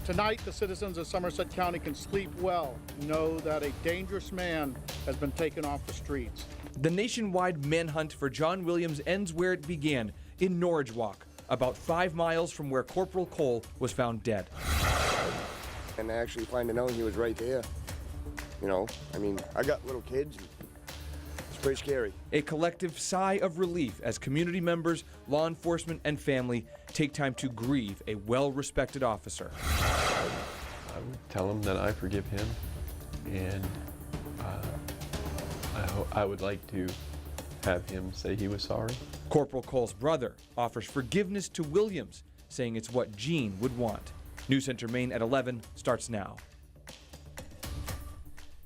Tonight, the citizens of Somerset County can sleep well, know that a dangerous man has been taken off the streets. The nationwide manhunt for John Williams ends where it began, in Norridgewock, about 5 miles from where Corporal Cole was found dead. And actually finding out he was right there, you know, I mean, I got little kids. It's pretty scary. A collective sigh of relief as community members, law enforcement, and family take time to grieve a well-respected officer. I would tell him that I forgive him, and I would like to have him say he was sorry. Corporal Cole's brother offers forgiveness to Williams, saying it's what Gene would want. News Center Maine at 11 starts now.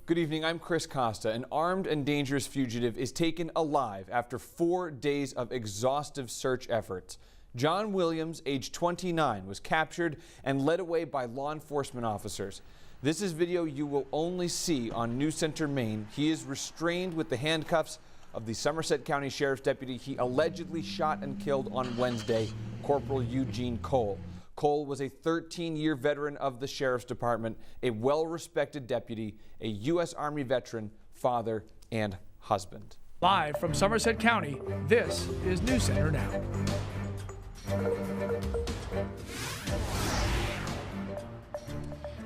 Good evening, I'm Chris Costa. An armed and dangerous fugitive is taken alive after 4 days of exhaustive search efforts. John Williams, age 29, was captured and led away by law enforcement officers. This is video you will only see on News Center Maine. He is restrained with the handcuffs of the Somerset County Sheriff's deputy he allegedly shot and killed on Wednesday, Corporal Eugene Cole. Cole was a 13-year veteran of the Sheriff's Department, a well-respected deputy, a U.S. Army veteran, father, and husband. Live from Somerset County, this is News Center Now.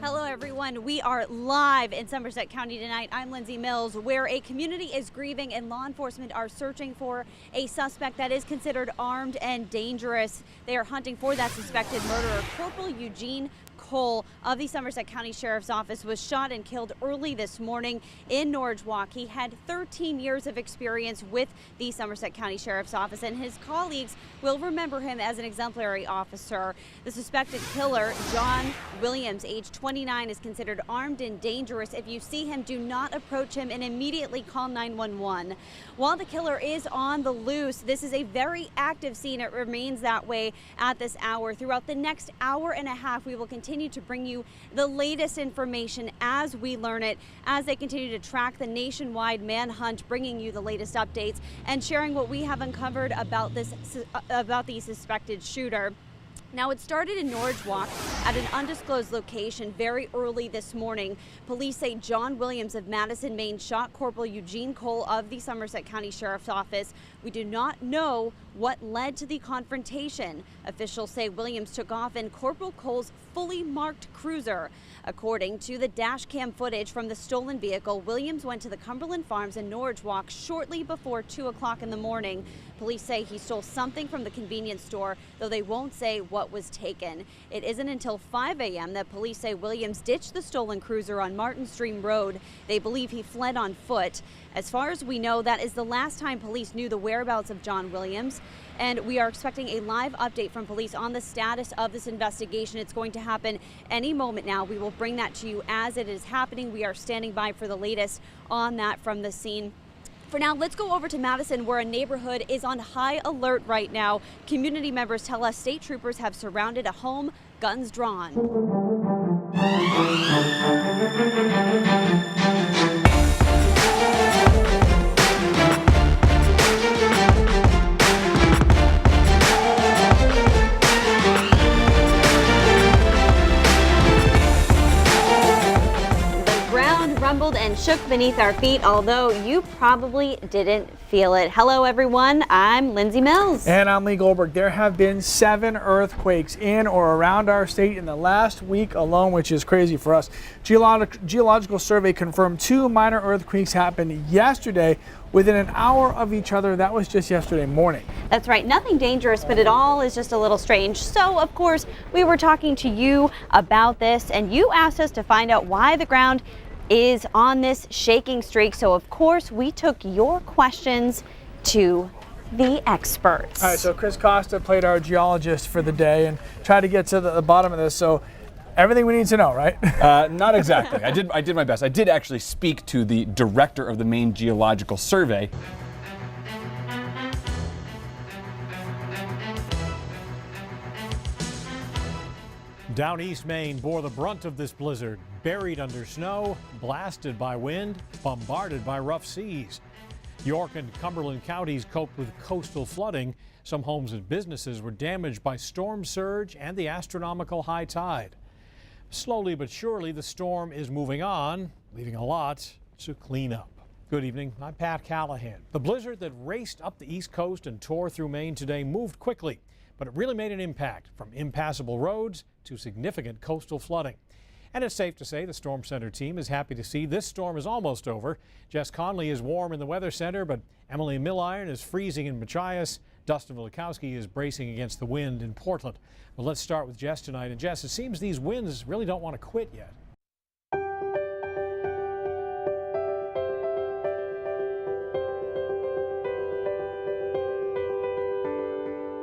Hello everyone, we are live in Somerset County tonight. I'm Lindsay Mills, where a community is grieving and law enforcement are searching for a suspect that is considered armed and dangerous. They are hunting for that suspected murderer. Corporal Eugene Cole of the Somerset County Sheriff's Office was shot and killed early this morning in Norridgewock. He had 13 years of experience with the Somerset County Sheriff's Office, and his colleagues will remember him as an exemplary officer. The suspected killer, John Williams, age 29, is considered armed and dangerous. If you see him, do not approach him and immediately call 911. While the killer is on the loose, this is a very active scene. It remains that way at this hour. Throughout the next hour and a half, we will continue to bring you the latest information as we learn it, as they continue to track the nationwide manhunt, bringing you the latest updates and sharing what we have uncovered about the suspected shooter. Now, it started in Norridgewock at an undisclosed location very early this morning. Police say John Williams of Madison, Maine shot Corporal Eugene Cole of the Somerset County Sheriff's Office. We do not know what led to the confrontation. Officials say Williams took off in Corporal Cole's fully marked cruiser. According to the dash cam footage from the stolen vehicle, Williams went to the Cumberland Farms in Norridgewock shortly before 2 o'clock in the morning. Police say he stole something from the convenience store, though they won't say what was taken. It isn't until 5 a.m. that police say Williams ditched the stolen cruiser on Martin Stream Road. They believe he fled on foot. As far as we know, that is the last time police knew the whereabouts of John Williams. And we are expecting a live update from police on the status of this investigation. It's going to happen any moment now. We will bring that to you as it is happening. We are standing by for the latest on that from the scene. For now, let's go over to Madison, where a neighborhood is on high alert right now. Community members tell us state troopers have surrounded a home, guns drawn. Rumbled and shook beneath our feet, although you probably didn't feel it. Hello everyone, I'm Lindsay Mills. And I'm Lee Goldberg. There have been 7 earthquakes in or around our state in the last week alone, which is crazy for us. Geological Survey confirmed 2 minor earthquakes happened yesterday within an hour of each other. That was just yesterday morning. That's right, nothing dangerous, but it all is just a little strange. So of course, we were talking to you about this, and you asked us to find out why the ground is on this shaking streak. So of course we took your questions to the experts. All right, so Chris Costa played our geologist for the day and tried to get to the bottom of this. So everything we need to know, right? Not exactly. I did my best. I did actually speak to the director of the Maine Geological Survey. Down East Maine bore the brunt of this blizzard, buried under snow, blasted by wind, bombarded by rough seas. York and Cumberland counties coped with coastal flooding. Some homes and businesses were damaged by storm surge and the astronomical high tide. Slowly but surely, the storm is moving on, leaving a lot to clean up. Good evening, I'm Pat Callahan. The blizzard that raced up the East Coast and tore through Maine today moved quickly, but it really made an impact, from impassable roads to significant coastal flooding. And it's safe to say the Storm Center team is happy to see this storm is almost over. Jess Conley is warm in the Weather Center, but Emily Milliron is freezing in Machias. Dustin Velikowski is bracing against the wind in Portland. Well, let's start with Jess tonight. And Jess, it seems these winds really don't want to quit yet.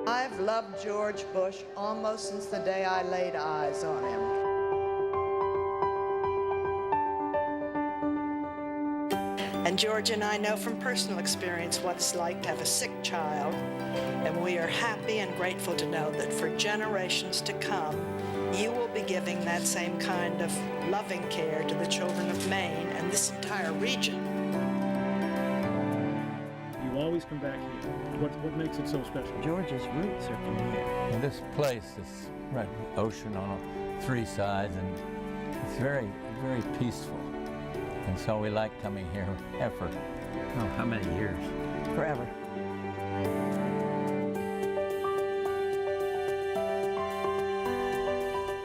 I've loved George Bush almost since the day I laid eyes on him. And George and I know from personal experience what it's like to have a sick child, and we are happy and grateful to know that for generations to come, you will be giving that same kind of loving care to the children of Maine and this entire region. You always come back here. What makes it so special? George's roots are from here. And this place is right with the ocean on three sides, and it's very, very peaceful. And so we like coming here for, how many years? Forever.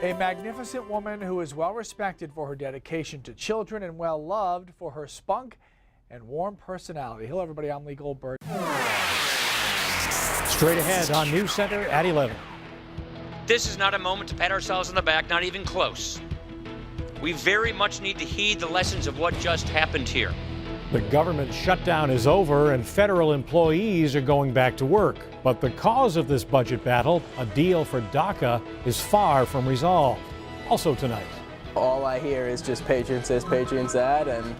A magnificent woman who is well respected for her dedication to children and well loved for her spunk and warm personality. Hello everybody, I'm Lee Goldberg. Straight ahead on News Center at 11. This is not a moment to pat ourselves on the back, not even close. We very much need to heed the lessons of what just happened here. The government shutdown is over and federal employees are going back to work. But the cause of this budget battle, a deal for DACA, is far from resolved. Also tonight. All I hear is just patrons this, patrons that, and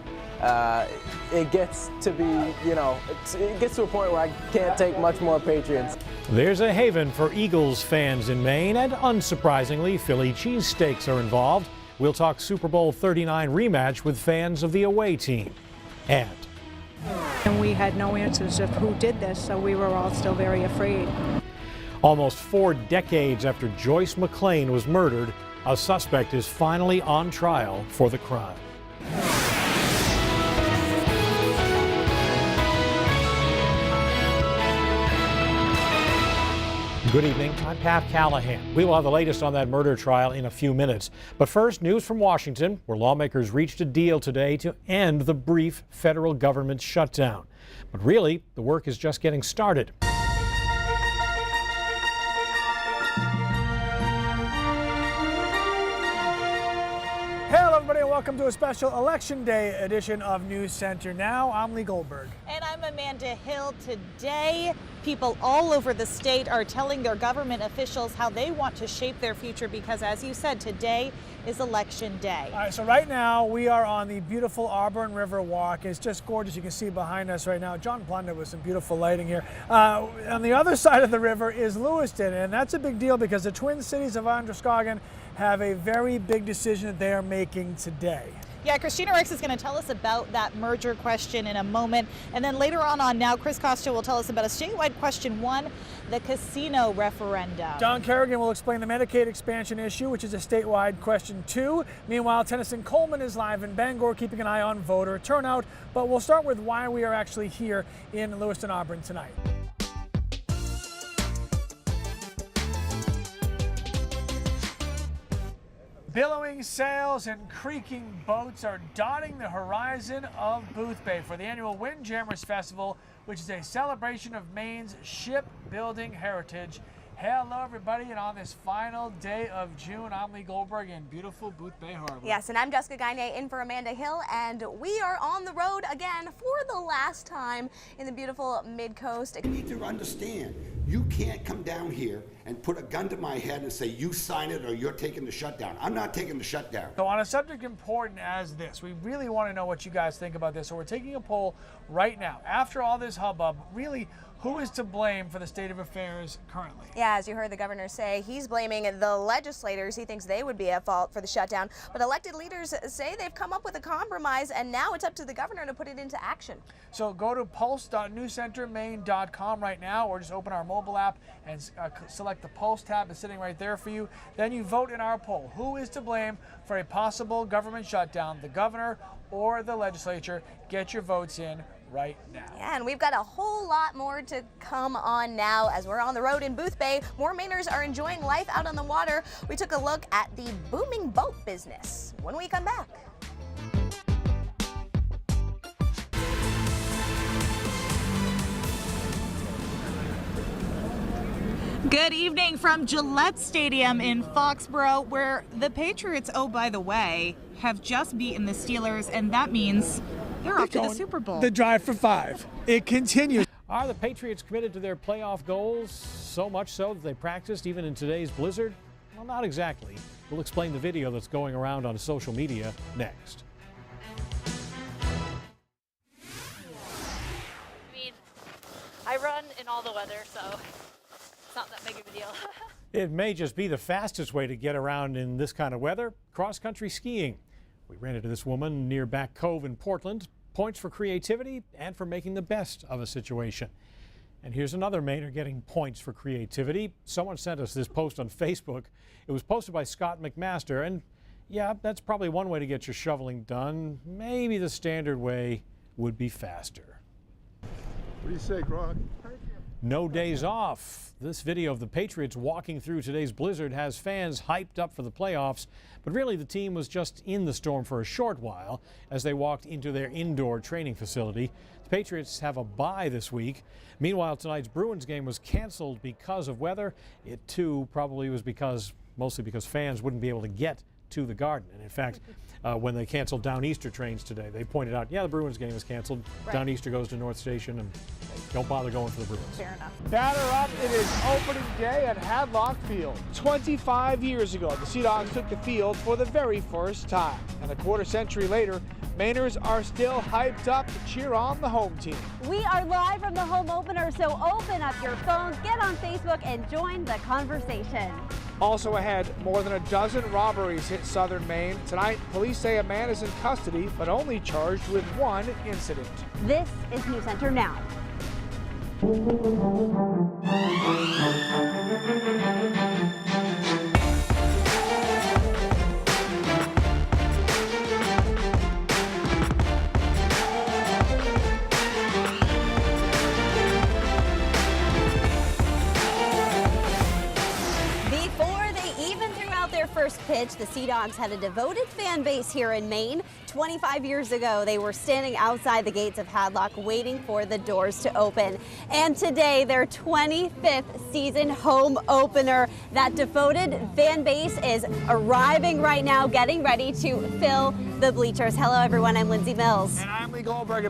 it gets to be, it gets to a point where I can't take much more patrons. There's a haven for Eagles fans in Maine, and unsurprisingly, Philly cheesesteaks are involved. We'll talk Super Bowl 39 rematch with fans of the away team. And we had no answers of who did this, so we were all still very afraid. Almost 4 decades after Joyce McClain was murdered, a suspect is finally on trial for the crime. Good evening, I'm Pat Callahan. We will have the latest on that murder trial in a few minutes. But first, news from Washington, where lawmakers reached a deal today to end the brief federal government shutdown. But really, the work is just getting started. Hello everybody and welcome to a special Election Day edition of News Center Now. I'm Lee Goldberg. And I'm Amanda Hill. Today, people all over the state are telling their government officials how they want to shape their future because, as you said, today is Election Day. All right, so right now we are on the beautiful Auburn River Walk. It's just gorgeous. You can see behind us right now. John Plunder with some beautiful lighting here. On the other side of the river is Lewiston, and that's a big deal because the Twin Cities of Androscoggin have a very big decision that they are making today. Yeah, Christina Ricks is going to tell us about that merger question in a moment. And then later on Now, Chris Costa will tell us about a statewide question 1, the casino referendum. Don Kerrigan will explain the Medicaid expansion issue, which is a statewide question 2. Meanwhile, Tennyson Coleman is live in Bangor, keeping an eye on voter turnout. But we'll start with why we are actually here in Lewiston, Auburn tonight. Billowing sails and creaking boats are dotting the horizon of Booth Bay for the annual Windjammers Festival, which is a celebration of Maine's shipbuilding heritage. Hello, everybody, and on this final day of June, I'm Lee Goldberg in beautiful Booth Bay Harbor. Yes, and I'm Jessica Gagne in for Amanda Hill, and we are on the road again for the last time in the beautiful Mid-Coast. You need to understand, you can't come down here and put a gun to my head and say, you sign it or you're taking the shutdown. I'm not taking the shutdown. So on a subject important as this, we really want to know what you guys think about this. So we're taking a poll right now. After all this hubbub, really, Who is to blame for the state of affairs currently? Yeah, as you heard the governor say, he's blaming the legislators. He thinks they would be at fault for the shutdown. But elected leaders say they've come up with a compromise, and now it's up to the governor to put it into action. So go to pulse.newscentermaine.com right now, or just open our mobile app and select the Pulse tab. It's sitting right there for you. Then you vote in our poll. Who is to blame for a possible government shutdown, the governor or the legislature? Get your votes in right now. Yeah, and we've got a whole lot more to come on now as we're on the road in Booth Bay. More Mainers are enjoying life out on the water. We took a look at the booming boat business when we come back. Good evening from Gillette Stadium in Foxborough, where the Patriots, oh, by the way, have just beaten the Steelers, and that means they're off to the Super Bowl. The drive for 5. It continues. Are the Patriots committed to their playoff goals? So much so that they practiced even in today's blizzard? Well, not exactly. We'll explain the video that's going around on social media next. I mean, I run in all the weather, so it's not that big of a deal. It may just be the fastest way to get around in this kind of weather, cross-country skiing. We ran into this woman near Back Cove in Portland. Points for creativity and for making the best of a situation. And here's another Mainer getting points for creativity. Someone sent us this post on Facebook. It was posted by Scott McMaster, and yeah, that's probably one way to get your shoveling done. Maybe the standard way would be faster. What do you say, Gronk? No days off. This video of the Patriots walking through today's blizzard has fans hyped up for the playoffs, but really the team was just in the storm for a short while as they walked into their indoor training facility. The Patriots have a bye this week. Meanwhile, tonight's Bruins game was canceled because of weather. It too probably was mostly because fans wouldn't be able to get to the Garden. And in fact, when they canceled Downeaster trains today, they pointed out, yeah, the Bruins game is canceled. Right. Downeaster goes to North Station, and don't bother going for the Bruins. Fair enough. Batter up, it is opening day at Hadlock Field. 25 years ago, the Sea Dogs took the field for the very first time. And a quarter century later, Mainers are still hyped up to cheer on the home team. We are live from the home opener, so open up your phone, get on Facebook, and join the conversation. Also ahead, more than a dozen robberies hit southern Maine. Tonight, police say a man is in custody, but only charged with one incident. This is News Center Now. First pitch, the Sea Dogs had a devoted fan base here in Maine. 25 years ago, they were standing outside the gates of Hadlock waiting for the doors to open. And today, their 25th season home opener. That devoted fan base is arriving right now, getting ready to fill the bleachers. Hello, everyone. I'm Lindsay Mills. And I'm Lee Goldberg.